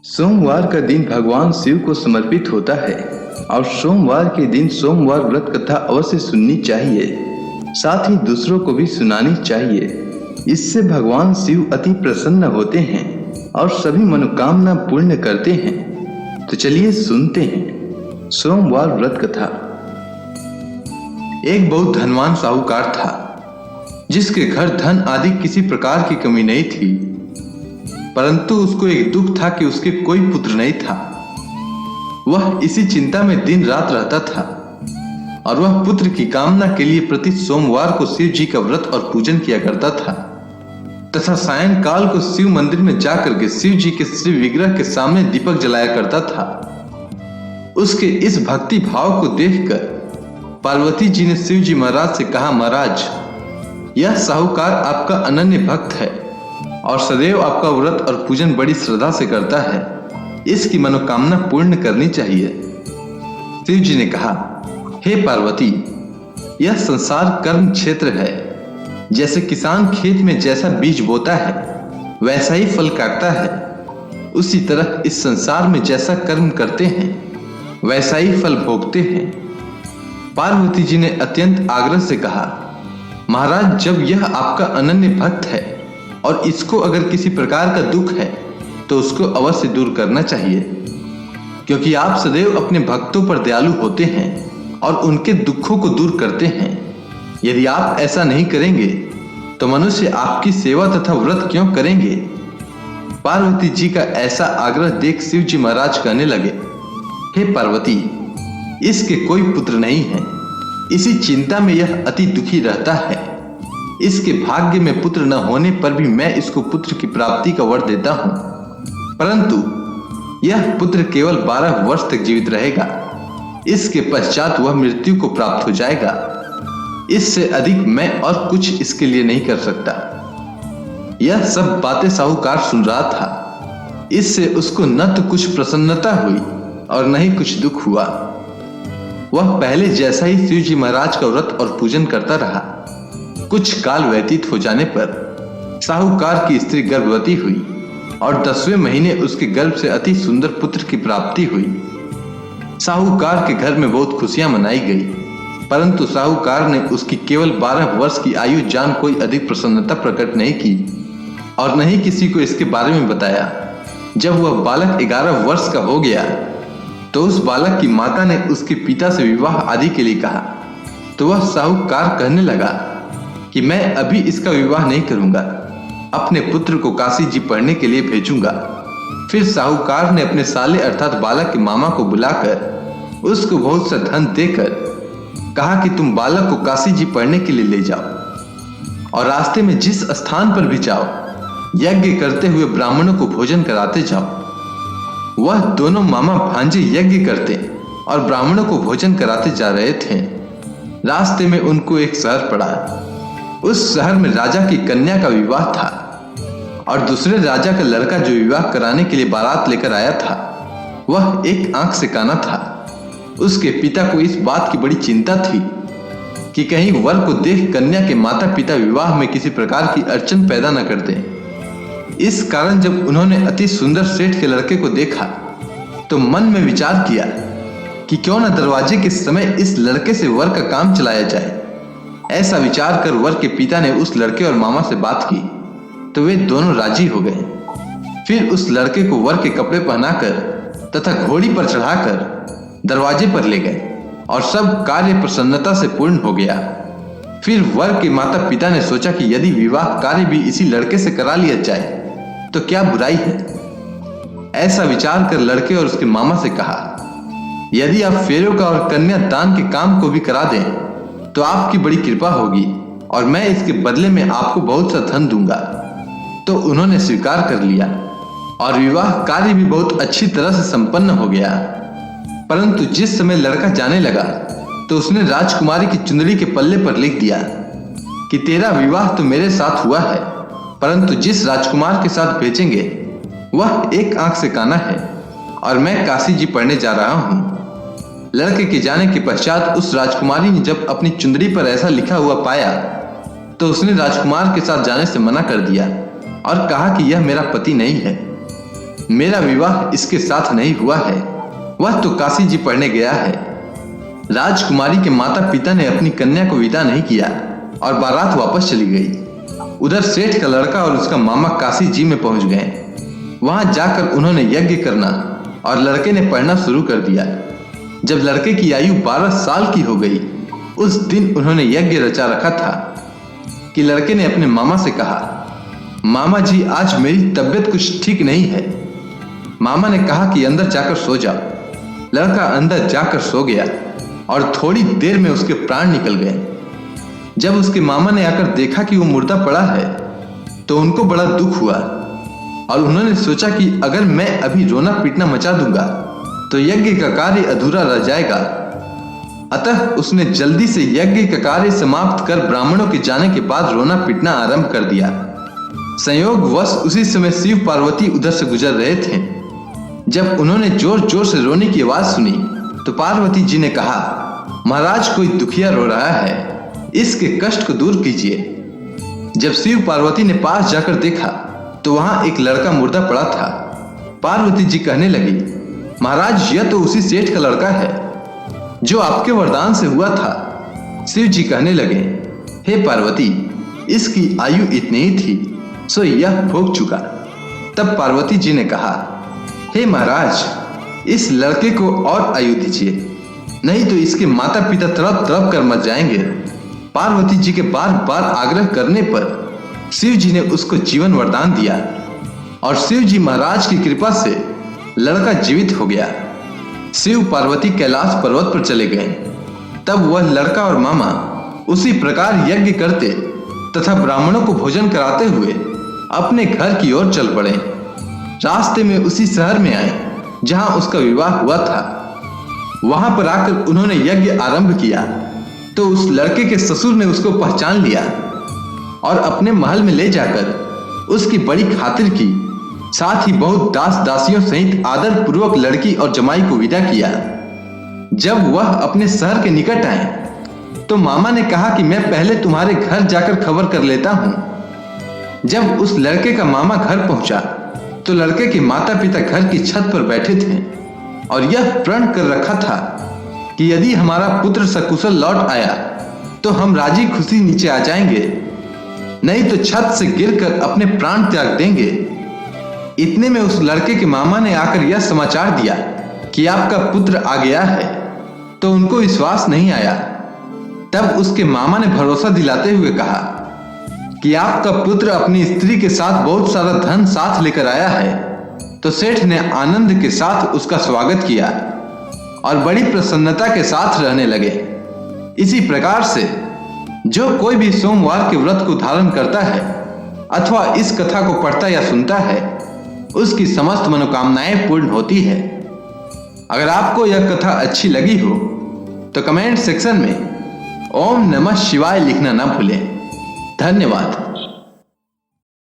सोमवार का दिन भगवान शिव को समर्पित होता है और सोमवार के दिन सोमवार व्रत कथा अवश्य सुननी चाहिए। साथ ही दूसरों को भी सुनानी चाहिए। इससे भगवान शिव अति प्रसन्न होते हैं और सभी मनोकामना पूर्ण करते हैं। तो चलिए सुनते हैं सोमवार व्रत कथा। एक बहुत धनवान साहूकार था जिसके घर धन आदि किसी प्रकार की कमी नहीं थी, परंतु उसको एक दुख था कि उसके कोई पुत्र नहीं था। वह इसी चिंता में दिन रात रहता था और वह पुत्र की कामना के लिए प्रति सोमवार को शिव जी का व्रत और पूजन किया करता था तथा सायंकाल को शिव मंदिर में जाकर के शिव जी के श्री विग्रह के सामने दीपक जलाया करता था। उसके इस भक्ति भाव को देखकर पार्वती जी ने शिव जी महाराज से कहा, महाराज, यह साहूकार आपका अनन्य भक्त है और सदैव आपका व्रत और पूजन बड़ी श्रद्धा से करता है। इसकी मनोकामना पूर्ण करनी चाहिए। शिव जी ने कहा, हे पार्वती, यह संसार कर्म क्षेत्र है। जैसे किसान खेत में जैसा बीज बोता है वैसा ही फल काटता है, उसी तरह इस संसार में जैसा कर्म करते हैं वैसा ही फल भोगते हैं। पार्वती जी ने अत्यंत आग्रह से कहा, महाराज, जब यह आपका अनन्य भक्त है और इसको अगर किसी प्रकार का दुख है तो उसको अवश्य दूर करना चाहिए, क्योंकि आप सदैव अपने भक्तों पर दयालु होते हैं और उनके दुखों को दूर करते हैं। यदि आप ऐसा नहीं करेंगे तो मनुष्य आपकी सेवा तथा व्रत क्यों करेंगे। पार्वती जी का ऐसा आग्रह देख शिव जी महाराज कहने लगे, हे पार्वती, इसके कोई पुत्र नहीं है। इसी चिंता में यह अति दुखी रहता है। इसके भाग्य में पुत्र न होने पर भी मैं इसको पुत्र की प्राप्ति का वर देता हूं, परंतु यह पुत्र केवल 12 वर्ष तक जीवित रहेगा। इसके पश्चात वह मृत्यु को प्राप्त हो जाएगा। इससे अधिक मैं और कुछ इसके लिए नहीं कर सकता। यह सब बातें साहूकार सुन रहा था। इससे उसको न तो कुछ प्रसन्नता हुई और न ही कुछ दुख हुआ। वह पहले जैसा ही शिव जी महाराज का व्रत और पूजन करता रहा। कुछ काल व्यतीत हो जाने पर साहूकार की स्त्री गर्भवती हुई और 10वें महीने उसके गर्भ से अति सुंदर पुत्र की प्राप्ति हुई। साहूकार के घर में बहुत खुशियां मनाई गई, परंतु साहूकार ने उसकी केवल 12 वर्ष की आयु जान कोई अधिक प्रसन्नता प्रकट नहीं की और न ही किसी को इसके बारे में बताया। जब वह बालक 11 वर्ष का हो गया तो उस बालक की माता ने उसके पिता से विवाह आदि के लिए कहा, तो वह साहूकार कहने लगा कि मैं अभी इसका विवाह नहीं करूंगा, अपने पुत्र को काशी जी पढ़ने के लिए भेजूंगा। फिर साहूकार ने अपने साले अर्थात बालक के मामा को बुलाकर उसको बहुत सा धन देकर कहा कि तुम बालक को काशी जी पढ़ने के लिए ले जाओ और रास्ते में जिस स्थान पर भी जाओ यज्ञ करते हुए ब्राह्मणों को भोजन कराते जाओ। वह दोनों मामा भांजे यज्ञ करते और ब्राह्मणों को भोजन कराते जा रहे थे। रास्ते में उनको एक शहर पड़ा। उस शहर में राजा की कन्या का विवाह था और दूसरे राजा का लड़का जो विवाह कराने के लिए बारात लेकर आया था वह एक आंख से काना था। उसके पिता को इस बात की बड़ी चिंता थी कि कहीं वर को देख कन्या के माता पिता विवाह में किसी प्रकार की अड़चन पैदा न कर दें। इस कारण जब उन्होंने अति सुंदर सेठ के लड़के को देखा तो मन में विचार किया कि क्यों न दरवाजे के समय इस लड़के से वर का काम चलाया जाए। ऐसा विचार कर वर के पिता ने उस लड़के और मामा से बात की तो वे दोनों राजी हो गए। फिर उस लड़के को वर के कपड़े पहनाकर तथा घोड़ी पर चढ़ाकर दरवाजे पर ले गए और सब कार्य प्रसन्नता से पूर्ण हो गया। फिर वर के माता पिता ने सोचा कि यदि विवाह कार्य भी इसी लड़के से करा लिया जाए तो क्या बुराई है। ऐसा विचार कर लड़के और उसके मामा से कहा, यदि आप फेरों का और कन्या दान के काम को भी करा दें तो आपकी बड़ी कृपा होगी और मैं इसके बदले में आपको बहुत सा धन दूंगा। तो उन्होंने स्वीकार कर लिया और विवाह कार्य भी बहुत अच्छी तरह से संपन्न हो गया। परंतु जिस समय लड़का जाने लगा तो उसने राजकुमारी की चुंदड़ी के पल्ले पर लिख दिया कि तेरा विवाह तो मेरे साथ हुआ है, परंतु जिस राजकुमार के साथ भेजेंगे वह एक आंख से काना है और मैं काशी जी पढ़ने जा रहा हूँ। लड़के के जाने के पश्चात उस राजकुमारी ने जब अपनी चुंदड़ी पर ऐसा लिखा हुआ पाया तो उसने राजकुमार के साथ जाने से मना कर दिया और कहा कि यह मेरा पति नहीं है। मेरा विवाह इसके साथ नहीं हुआ है, वह तो काशी जी पढ़ने गया है। राजकुमारी के माता पिता ने अपनी कन्या को विदा नहीं किया और बारात वापस चली गई। उधर सेठ का लड़का और उसका मामा काशी जी में पहुंच गए। वहां जाकर उन्होंने यज्ञ करना और लड़के ने पढ़ना शुरू कर दिया। जब लड़के की आयु 12 साल की हो गई, उस दिन उन्होंने यज्ञ रचा रखा था कि लड़के ने अपने मामा से कहा, मामा जी आज मेरी तबीयत कुछ ठीक नहीं है। मामा ने कहा कि अंदर जाकर सो जाओ। लड़का अंदर जाकर सो गया और थोड़ी देर में उसके प्राण निकल गए। जब उसके मामा ने आकर देखा कि वो मुर्दा पड़ा है तो उनको बड़ा दुख हुआ और उन्होंने सोचा कि अगर मैं अभी रोना पीटना मचा दूंगा तो यज्ञ का कार्य अधूरा रह जाएगा। अतः उसने जल्दी से यज्ञ का कार्य समाप्त कर ब्राह्मणों के जाने के बाद रोना पीटना आरंभ कर दिया। संयोगवश उसी समय शिव पार्वती उधर से गुजर रहे थे। जब उन्होंने जोर जोर से रोने की आवाज सुनी तो पार्वती जी ने कहा, महाराज कोई दुखिया रो रहा है, इसके कष्ट को दूर कीजिए। जब शिव पार्वती ने पास जाकर देखा तो वहां एक लड़का मुर्दा पड़ा था। पार्वती जी कहने लगी, महाराज यह तो उसी सेठ का लड़का है जो आपके वरदान से हुआ था। शिव जी कहने लगे, हे पार्वती, इसकी आयु इतनी ही थी, सो यह भोग चुका। तब पार्वती जी ने कहा, हे महाराज, इस लड़के को और आयु दीजिए, नहीं तो इसके माता पिता तड़प तड़प कर मर जाएंगे। पार्वती जी के बार बार आग्रह करने पर शिव जी ने उसको जीवन वरदान दिया और शिव जी महाराज की कृपा से लड़का जीवित हो गया। शिव पार्वती कैलाश पर्वत पर चले गए। तब वह लड़का और मामा उसी प्रकार यज्ञ करते तथा ब्राह्मणों को भोजन कराते हुए अपने घर की ओर चल पड़े। रास्ते में उसी शहर में आए जहां उसका विवाह हुआ था। वहां पर आकर उन्होंने यज्ञ आरंभ किया तो उस लड़के के ससुर ने उसको पहचान लिया और अपने महल में ले जाकर उसकी बड़ी खातिर की। साथ ही बहुत दास दासियों सहित आदर पूर्वक लड़की और जमाई को विदा किया। जब वह अपने शहर के निकट आए तो मामा ने कहा कि मैं पहले तुम्हारे घर जाकर खबर कर लेता हूं। जब उस लड़के का मामा घर पहुंचा तो लड़के के माता पिता घर की छत पर बैठे थे और यह प्रण कर रखा था कि यदि हमारा पुत्र सकुशल लौट आया तो हम राजी खुशी नीचे आ जाएंगे, नहीं तो छत से गिरकर अपने प्राण त्याग देंगे। इतने में उस लड़के के मामा ने आकर यह समाचार दिया कि आपका पुत्र आ गया है, तो उनको विश्वास नहीं आया। तब उसके मामा ने भरोसा दिलाते हुए कहा कि आपका पुत्र अपनी स्त्री के साथ बहुत सारा धन साथ लेकर आया है। तो सेठ ने आनंद के साथ उसका स्वागत किया और बड़ी प्रसन्नता के साथ रहने लगे। इसी प्रकार से जो कोई भी सोमवार के व्रत को धारण करता है अथवा इस कथा को पढ़ता या सुनता है, उसकी समस्त मनोकामनाएं पूर्ण होती है। अगर आपको यह कथा अच्छी लगी हो तो कमेंट सेक्शन में ओम नमः शिवाय लिखना ना भूलें। धन्यवाद।